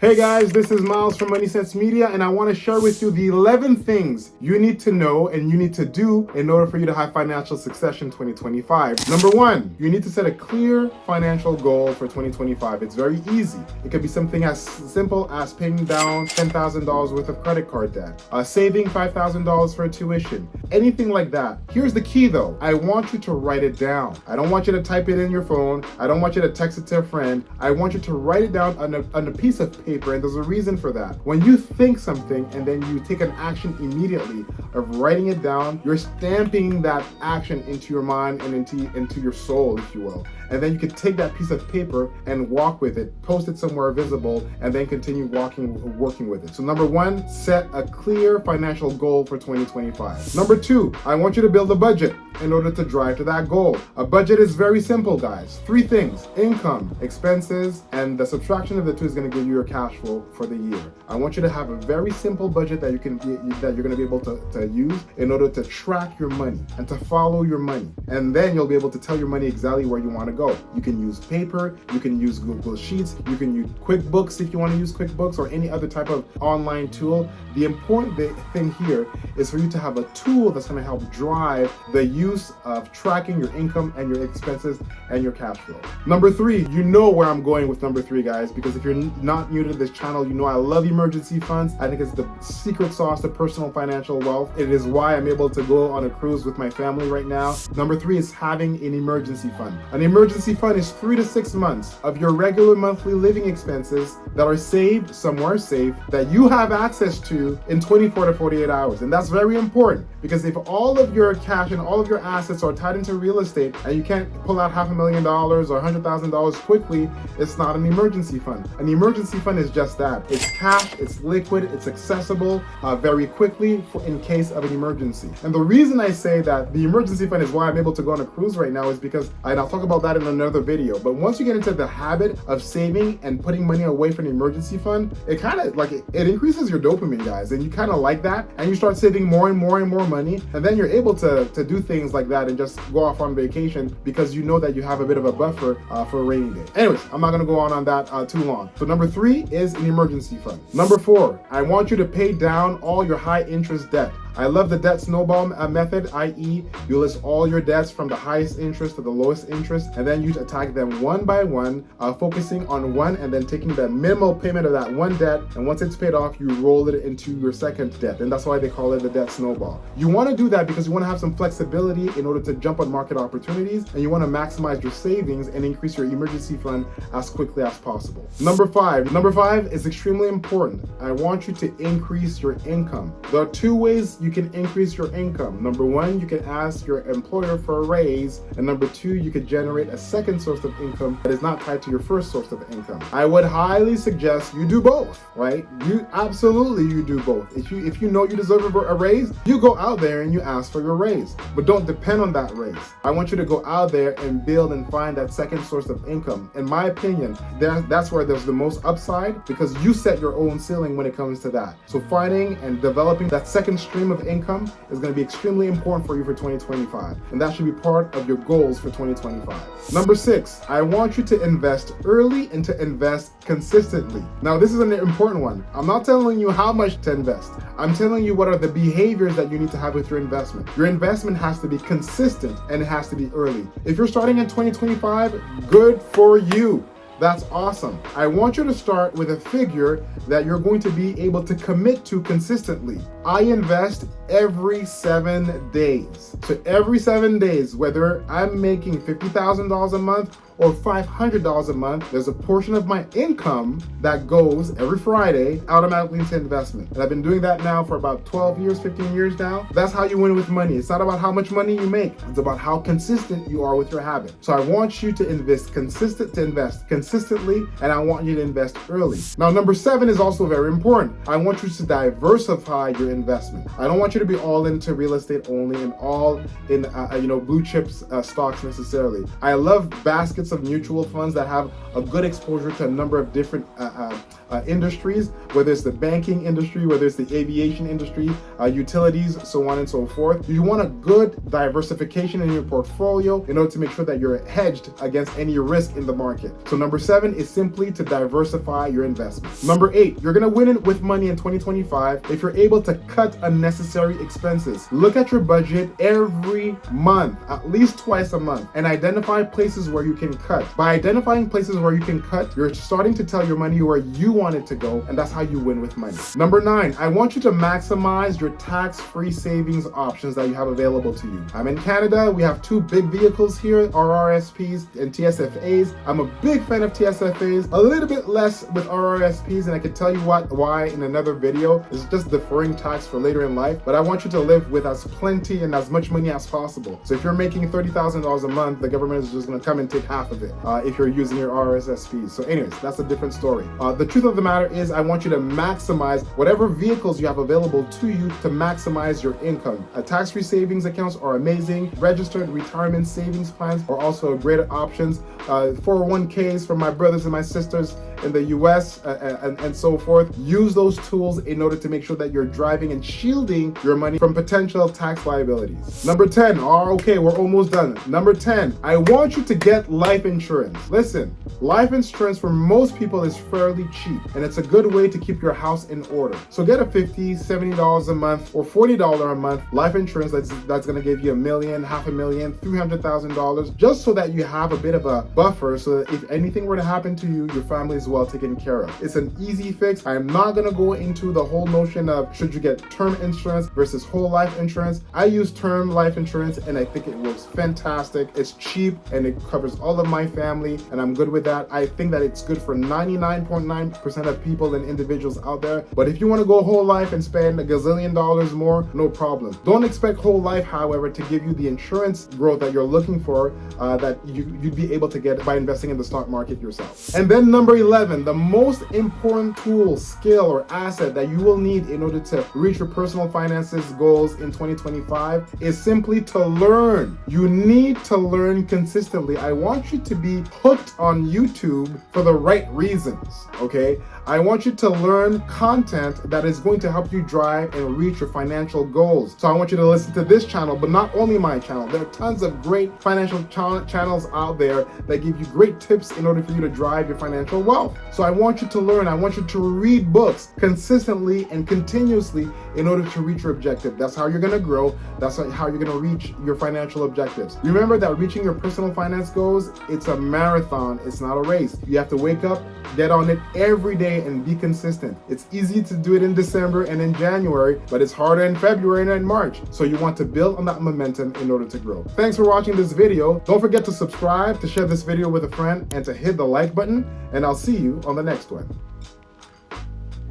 Hey guys, this is Miles from MoneySenseMedia, and I want to share with you the 11 things you need to know and you need to do in order for you to have financial success in 2025. Number one, you need to set a clear financial goal for 2025. It's very easy. It could be something as simple as paying down $10,000 worth of credit card debt, saving $5,000 for a tuition, anything like that. Here's the key though. I want you to write it down. I don't want you to type it in your phone. I don't want you to text it to a friend. I want you to write it down on a piece of paper, and there's a reason for that. When you think something and then you take an action immediately of writing it down, you're stamping that action into your mind and into your soul, if you will. And then you can take that piece of paper and walk with it, post it somewhere visible, and then continue working with it. So number one, set a clear financial goal for 2025. Number two, I want you to build a budget in order to drive to that goal. A budget is very simple, guys. Three things: income, expenses, and the subtraction of the two is going to give you your cash flow for the year. I want you to have a very simple budget that you're going to be able to use in order to track your money and to follow your money. And then you'll be able to tell your money exactly where you want to go. You can use paper, you can use Google Sheets, you can use QuickBooks if you want to use QuickBooks, or any other type of online tool. The important thing here is for you to have a tool that's going to help drive the use of tracking your income and your expenses and your cash flow. Number three, you know where I'm going with number three, guys, because if you're not new to this channel, you know I love emergency funds. I think it's the secret sauce to personal financial wealth. It is why I'm able to go on a cruise with my family right now. Number three is having an emergency fund. An emergency fund is 3 to 6 months of your regular monthly living expenses that are saved somewhere safe that you have access to in 24 to 48 hours. And that's very important, because if all of your cash and all of your assets are tied into real estate and you can't pull out $500,000 or $100,000 quickly, it's not an emergency fund. An emergency fund is just that. It's cash, it's liquid, it's accessible very quickly in case of an emergency. And the reason I say that the emergency fund is why I'm able to go on a cruise right now is because, and I'll talk about that in another video, but once you get into the habit of saving and putting money away for an emergency fund, it kind of like it increases your dopamine, guys, and you kind of like that, and you start saving more and more and more money, and then you're able to do things like that and just go off on vacation because you know that you have a bit of a buffer for a rainy day. Anyways, I'm not going to go on that too long. So number three is an emergency fund. Number four, I want you to pay down all your high interest debt. I love the debt snowball method, i.e. you list all your debts from the highest interest to the lowest interest, and then you attack them one by one, focusing on one and then taking the minimal payment of that one debt, and once it's paid off, you roll it into your second debt, and that's why they call it the debt snowball. You want to do that because you want to have some flexibility in order to jump on market opportunities, and you want to maximize your savings and increase your emergency fund as quickly as possible. Number five is extremely important. I want you to increase your income. There are two ways you can increase your income. Number one, you can ask your employer for a raise, and number two, you could generate a second source of income that is not tied to your first source of income. I would highly suggest you do both, right? You do both. If you know you deserve a raise, you go out there and you ask for your raise, but don't depend on that raise. I want you to go out there and build and find that second source of income. In my opinion, that's where there's the most upside, because you set your own ceiling when it comes to that. So finding and developing that second stream of income is going to be extremely important for you for 2025, and that should be part of your goals for 2025. Number six, I want you to invest early and to invest consistently. Now, this is an important one. I'm not telling you how much to invest. I'm telling you what are the behaviors that you need to have with your investment. Your investment has to be consistent and it has to be early. If you're starting in 2025, good for you. That's awesome. I want you to start with a figure that you're going to be able to commit to consistently. I invest every 7 days. So every 7 days, whether I'm making $50,000 a month or $500 a month, there's a portion of my income that goes every Friday automatically into investment. And I've been doing that now for about 12 years, 15 years now. That's how you win with money. It's not about how much money you make. It's about how consistent you are with your habit. So I want you to invest consistently, and I want you to invest early. Now, number seven is also very important. I want you to diversify your investment. I don't want you to be all into real estate only and all in blue chips stocks necessarily. I love baskets benefits of mutual funds that have a good exposure to a number of different industries, whether it's the banking industry, whether it's the aviation industry, utilities, so on and so forth. You want a good diversification in your portfolio in order to make sure that you're hedged against any risk in the market. So number 7 is simply to diversify your investments. Number 8, you're gonna win it with money in 2025 if you're able to cut unnecessary expenses. Look at your budget every month, at least twice a month, and identify places where you can cut. By identifying places where you can cut, you're starting to tell your money where you want it to go, and that's how you win with money. Number 9, I want you to maximize your tax-free savings options that you have available to you. I'm in Canada. We have 2 big vehicles here, RRSPs and TSFAs. I'm a big fan of TSFAs, a little bit less with RRSPs, and I can tell you why in another video. It's just deferring tax for later in life, but I want you to live with as plenty and as much money as possible. So if you're making $30,000 a month, the government is just gonna come and take half of it if you're using your RRSPs. So anyways, that's a different story. The truth of the matter is I want you to maximize whatever vehicles you have available to you to maximize your income. Tax-free savings accounts are amazing. Registered retirement savings plans are also great options. 401ks for my brothers and my sisters in the US and so forth. Use those tools in order to make sure that you're driving and shielding your money from potential tax liabilities. Number 10, okay, we're almost done. Number 10, I want you to get life insurance. Listen, life insurance for most people is fairly cheap, and it's a good way to keep your house in order. So get a $50, $70 a month or $40 a month life insurance that's gonna give you $1 million, $500,000, $300,000, just so that you have a bit of a buffer so that if anything were to happen to you, your family is well taken care of. It's an easy fix. I'm not gonna go into the whole notion of should you get term insurance versus whole life insurance. I use term life insurance and I think it works fantastic. It's cheap and it covers all of my family, and I'm good with that. I think that it's good for 99.9% of people and individuals out there. But if you want to go whole life and spend $1 gazillion more, no problem. Don't expect whole life, however, to give you the insurance growth that you're looking for that you'd be able to get by investing in the stock market yourself. And then number 11, the most important tool, skill, or asset that you will need in order to reach your personal finances goals in 2025 is simply to learn. You need to learn consistently. I want you to be hooked on YouTube for the right reasons, okay? I want you to learn content that is going to help you drive and reach your financial goals. So I want you to listen to this channel, but not only my channel. There are tons of great financial channels out there that give you great tips in order for you to drive your financial wealth. So I want you to learn. I want you to read books consistently and continuously in order to reach your objective. That's how you're gonna grow. That's how you're gonna reach your financial objectives. Remember that reaching your personal finance goals, it's a marathon, it's not a race. You have to wake up, get on it every day and be consistent. It's easy to do it in December and in January, but it's harder in February and in March. So you want to build on that momentum in order to grow. Thanks for watching this video. Don't forget to subscribe, to share this video with a friend, and to hit the like button, and I'll see you on the next one.